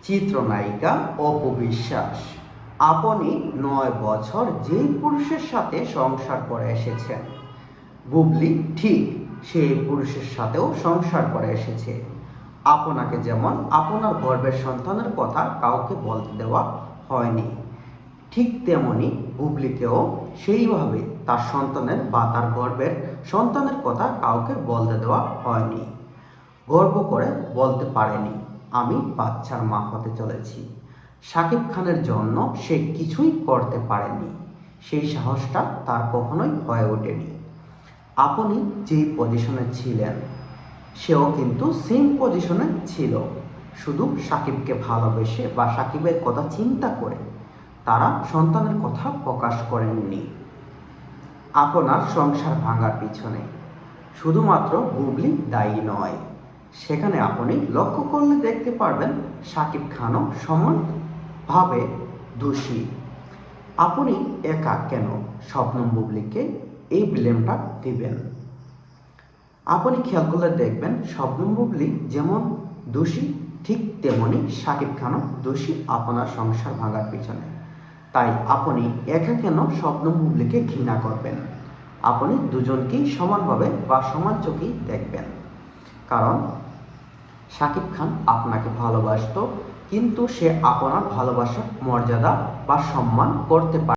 চিত্রনায়িকা অপু বিশ্বাস। আপনি ৯ বছর যেই পুরুষের সাথে সংসার করে এসেছেন, বুবলি ঠিক সেই পুরুষের সাথেও সংসার করে এসেছে। আপনাকে যেমন আপনার গর্ভের সন্তানের কথা কাউকে বলতে দেওয়া হয়নি, ঠিক তেমনি বুবলিকেও সেইভাবে তার সন্তানের বা তার গর্ভের সন্তানের কথা কাউকে বলতে দেওয়া হয়নি। গর্ব করে বলতে পারেনি আমি বাচ্চার মা হতে চলেছি। শাকিব খানের জন্য সে কিছুই করতে পারেনি, সেই সাহসটা তার কখনোই হয়ে ওঠেনি। আপনি যেই পজিশনে ছিলেন সেও কিন্তু সেম পজিশনে ছিল, শুধু শাকিবকে ভালোবেসে বা শাকিবের কথা চিন্তা করে তারা সন্তানের কথা প্রকাশ করেননি। আপনার সংসার ভাঙার পিছনে শুধুমাত্র বুবলি দায়ী নয়, সেখানে আপনি লক্ষ্য করলে দেখতে পারবেন শাকিব খানও সমানভাবে দোষী। আপনি একা কেন শবনম বুবলিকে এই ব্লেমটা দিবেন? আপনি খেয়াল করলে দেখবেন শবনম বুবলি যেমন দোষী, ঠিক তেমনি শাকিব খানও দোষী আপনার সংসার ভাঙার পিছনে। তাই আপনি একা কেন শবনম বুবলিকে ঘৃণা করবেন? আপনি দুজনকেই সমানভাবে বা সমান চোখেই দেখবেন। কারণ শাকিব খান আপনাকে ভালোবাসতো, কিন্তু সে আপনার ভালোবাসার মর্যাদা বা সম্মান করতে পারে।